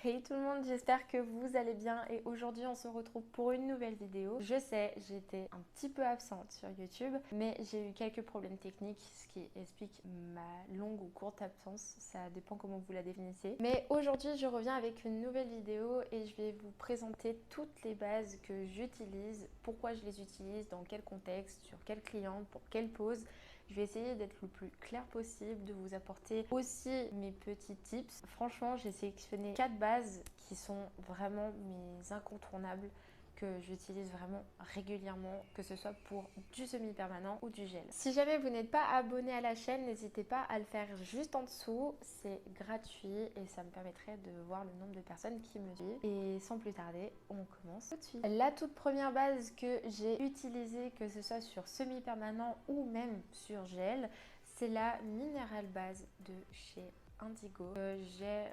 Hey tout le monde, j'espère que vous allez bien et aujourd'hui on se retrouve pour une nouvelle vidéo. Je sais, j'étais un petit peu absente sur YouTube, mais j'ai eu quelques problèmes techniques, ce qui explique ma longue ou courte absence, ça dépend comment vous la définissez. Mais aujourd'hui je reviens avec une nouvelle vidéo et je vais vous présenter toutes les bases que j'utilise, pourquoi je les utilise, dans quel contexte, sur quel client, pour quelle pose. Je vais essayer d'être le plus clair possible, de vous apporter aussi mes petits tips. Franchement, j'ai sélectionné 4 bases qui sont vraiment mes incontournables, que j'utilise vraiment régulièrement, que ce soit pour du semi-permanent ou du gel. Si jamais vous n'êtes pas abonné à la chaîne, n'hésitez pas à le faire juste en dessous, c'est gratuit et ça me permettrait de voir le nombre de personnes qui me suivent. Et sans plus tarder, on commence tout de suite. La toute première base que j'ai utilisée, que ce soit sur semi-permanent ou même sur gel, c'est la Mineral Base de chez Indigo que j'ai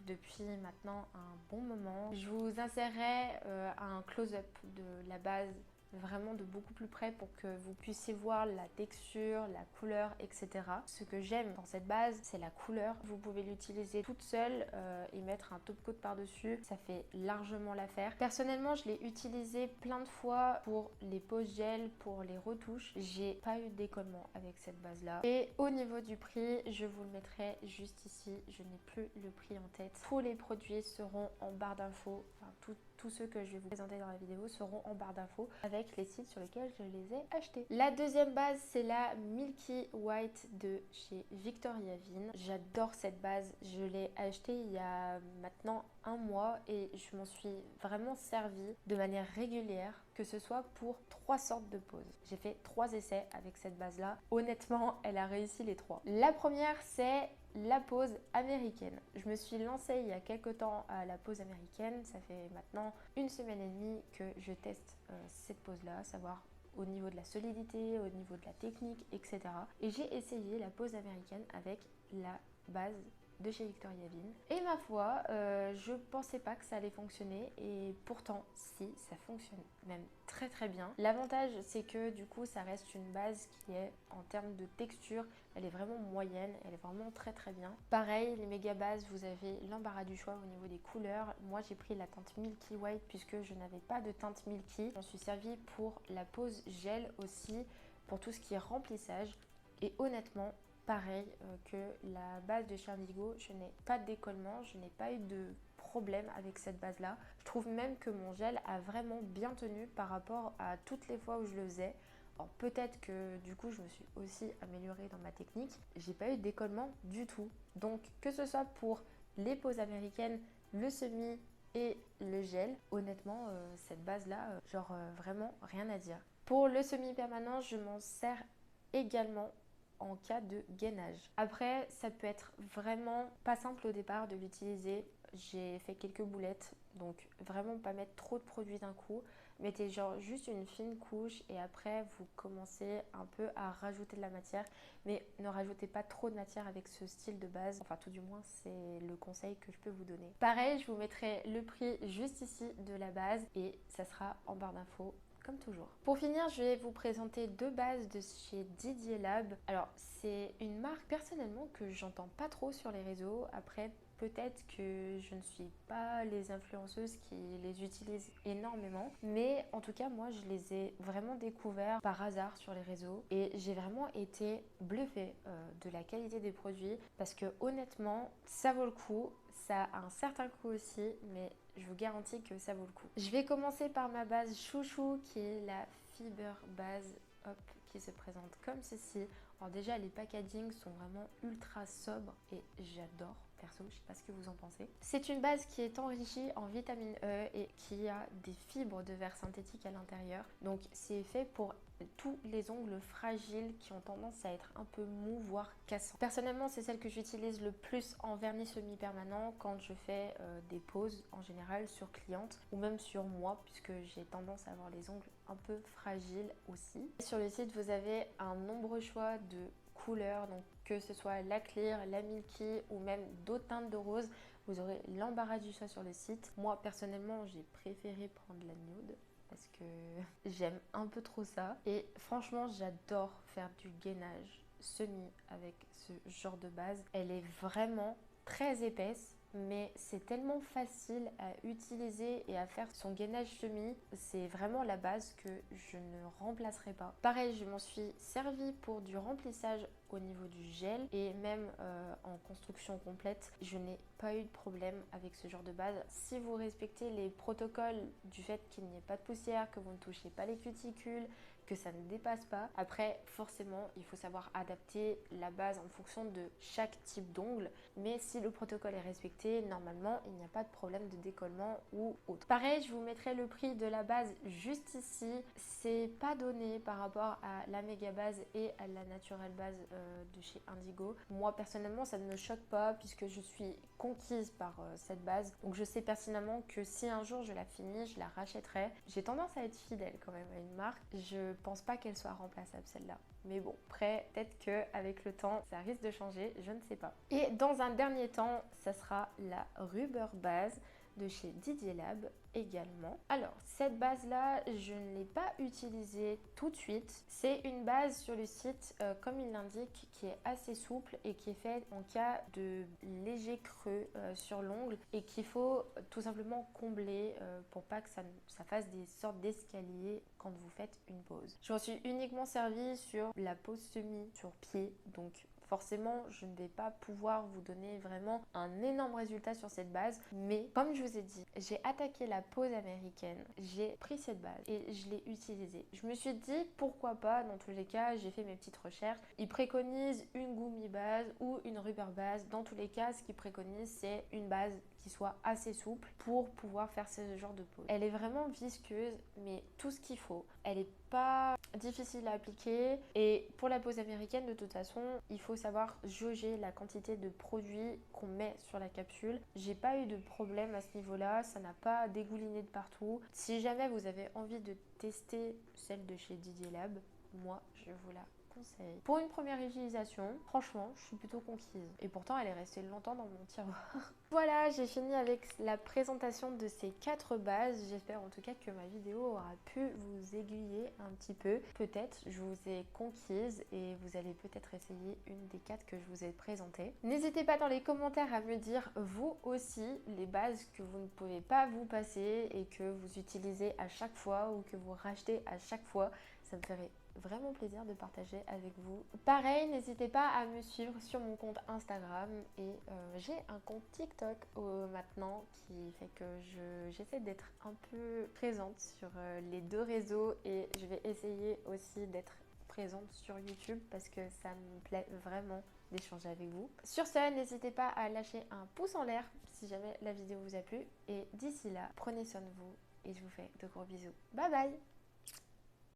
depuis maintenant un bon moment. Je vous insérerai un close-up de la base vraiment de beaucoup plus près pour que vous puissiez voir la texture, la couleur, etc. Ce que j'aime dans cette base, c'est la couleur. Vous pouvez l'utiliser toute seule et mettre un top coat par-dessus. Ça fait largement l'affaire. Personnellement, je l'ai utilisé plein de fois pour les poses gel, pour les retouches. J'ai pas eu d'écollement avec cette base-là. Et au niveau du prix, je vous le mettrai juste ici. Je n'ai plus le prix en tête. Tous les produits seront en barre d'infos. Enfin, tous ceux que je vais vous présenter dans la vidéo seront en barre d'infos avec les sites sur lesquels je les ai achetés. La deuxième base, c'est la Milky White de chez Victoria Vin. J'adore cette base. Je l'ai achetée il y a maintenant un mois et je m'en suis vraiment servie de manière régulière, que ce soit pour 3 sortes de poses. J'ai fait 3 essais avec cette base-là. Honnêtement, elle a réussi les 3. La première, c'est la pose américaine. Je me suis lancée il y a quelques temps à la pose américaine. Ça fait maintenant une semaine et demie que je teste cette pose-là, savoir au niveau de la solidité, au niveau de la technique, etc. Et j'ai essayé la pose américaine avec la base de chez Victoria Vin. Et ma foi, je pensais pas que ça allait fonctionner et pourtant, si, ça fonctionne même très très bien. L'avantage, c'est que du coup, ça reste une base qui est, en termes de texture, elle est vraiment moyenne, elle est vraiment très très bien. Pareil, les méga bases, vous avez l'embarras du choix au niveau des couleurs. Moi, j'ai pris la teinte Milky White puisque je n'avais pas de teinte Milky. J'en suis servie pour la pose gel aussi, pour tout ce qui est remplissage. Et honnêtement, pareil que la base de chez Indigo, je n'ai pas de décollement, je n'ai pas eu de problème avec cette base là. Je trouve même que mon gel a vraiment bien tenu par rapport à toutes les fois où je le faisais. Alors peut-être que du coup je me suis aussi améliorée dans ma technique. J'ai pas eu de décollement du tout. Donc que ce soit pour les poses américaines, le semi et le gel, honnêtement cette base là, vraiment rien à dire. Pour le semi permanent, je m'en sers également en cas de gainage. Après, ça peut être vraiment pas simple au départ de l'utiliser. J'ai fait quelques boulettes, donc vraiment pas mettre trop de produits d'un coup. Mettez genre juste une fine couche et après vous commencez un peu à rajouter de la matière. Mais ne rajoutez pas trop de matière avec ce style de base. Enfin tout du moins c'est le conseil que je peux vous donner. Pareil, je vous mettrai le prix juste ici de la base et ça sera en barre d'infos comme toujours. Pour finir, je vais vous présenter 2 bases de chez Didier Lab. Alors, c'est une marque personnellement que j'entends pas trop sur les réseaux. Après, peut-être que je ne suis pas les influenceuses qui les utilisent énormément. Mais en tout cas, moi, je les ai vraiment découverts par hasard sur les réseaux. Et j'ai vraiment été bluffée de la qualité des produits. Parce que honnêtement, ça vaut le coup. Ça a un certain coût aussi, mais je vous garantis que ça vaut le coup. Je vais commencer par ma base chouchou qui est la Fiber Base, hop, qui se présente comme ceci. Alors déjà les packagings sont vraiment ultra sobres et j'adore. Perso, je sais pas ce que vous en pensez. C'est une base qui est enrichie en vitamine E et qui a des fibres de verre synthétique à l'intérieur. Donc c'est fait pour tous les ongles fragiles qui ont tendance à être un peu mous, voire cassants. Personnellement, c'est celle que j'utilise le plus en vernis semi-permanent quand je fais des poses en général sur cliente ou même sur moi puisque j'ai tendance à avoir les ongles un peu fragiles aussi. Sur le site, vous avez un nombreux choix de couleurs, donc que ce soit la clear, la milky ou même d'autres teintes de rose, vous aurez l'embarras du choix sur le site. Moi personnellement j'ai préféré prendre la nude parce que j'aime un peu trop ça et franchement j'adore faire du gainage semi avec ce genre de base. Elle est vraiment très épaisse mais c'est tellement facile à utiliser et à faire son gainage semi. C'est vraiment la base que je ne remplacerai pas. Pareil, je m'en suis servi pour du remplissage au niveau du gel et même en construction complète, je n'ai pas eu de problème avec ce genre de base. Si vous respectez les protocoles du fait qu'il n'y ait pas de poussière, que vous ne touchez pas les cuticules, que ça ne dépasse pas. Après, forcément, il faut savoir adapter la base en fonction de chaque type d'ongle. Mais si le protocole est respecté, normalement, il n'y a pas de problème de décollement ou autre. Pareil, je vous mettrai le prix de la base juste ici. C'est pas donné par rapport à la méga base et à la naturelle base de chez Indigo. Moi, personnellement, ça ne me choque pas puisque je suis conquise par cette base. Donc, je sais pertinemment que si un jour je la finis, je la rachèterai. J'ai tendance à être fidèle quand même à une marque. Je pense pas qu'elle soit remplaçable celle-là. Mais bon, après, peut-être qu'avec le temps, ça risque de changer, je ne sais pas. Et dans un dernier temps, ça sera la Rubber Base de chez Didier Lab également. Alors, cette base-là, je ne l'ai pas utilisée tout de suite. C'est une base sur le site, comme il l'indique, qui est assez souple et qui est faite en cas de léger creux sur l'ongle et qu'il faut tout simplement combler pour pas que ça fasse des sortes d'escaliers quand vous faites une pose. Je m'en suis uniquement servie sur la pose semi sur pied, donc forcément, je ne vais pas pouvoir vous donner vraiment un énorme résultat sur cette base. Mais comme je vous ai dit, j'ai attaqué la pose américaine. J'ai pris cette base et je l'ai utilisée. Je me suis dit, pourquoi pas, dans tous les cas, j'ai fait mes petites recherches. Ils préconisent une gummy base ou une rubber base. Dans tous les cas, ce qu'ils préconisent, c'est une base qui soit assez souple pour pouvoir faire ce genre de pose. Elle est vraiment visqueuse, mais tout ce qu'il faut. Elle n'est pas difficile à appliquer et pour la pose américaine, de toute façon, il faut savoir jauger la quantité de produit qu'on met sur la capsule. J'ai pas eu de problème à ce niveau-là, ça n'a pas dégouliné de partout. Si jamais vous avez envie de tester celle de chez Didier Lab, moi, je vous la conseille. Pour une première utilisation, franchement, je suis plutôt conquise. Et pourtant, elle est restée longtemps dans mon tiroir. Voilà, j'ai fini avec la présentation de ces 4 bases. J'espère en tout cas que ma vidéo aura pu vous aiguiller un petit peu. Peut-être je vous ai conquise et vous allez peut-être essayer une des 4 que je vous ai présentées. N'hésitez pas dans les commentaires à me dire vous aussi les bases que vous ne pouvez pas vous passer et que vous utilisez à chaque fois ou que vous rachetez à chaque fois. Ça me ferait vraiment plaisir de partager avec vous. Pareil, n'hésitez pas à me suivre sur mon compte Instagram et j'ai un compte TikTok maintenant qui fait que j'essaie d'être un peu présente sur les 2 réseaux et je vais essayer aussi d'être présente sur YouTube parce que ça me plaît vraiment d'échanger avec vous. Sur ce, n'hésitez pas à lâcher un pouce en l'air si jamais la vidéo vous a plu et d'ici là, prenez soin de vous et je vous fais de gros bisous. Bye bye!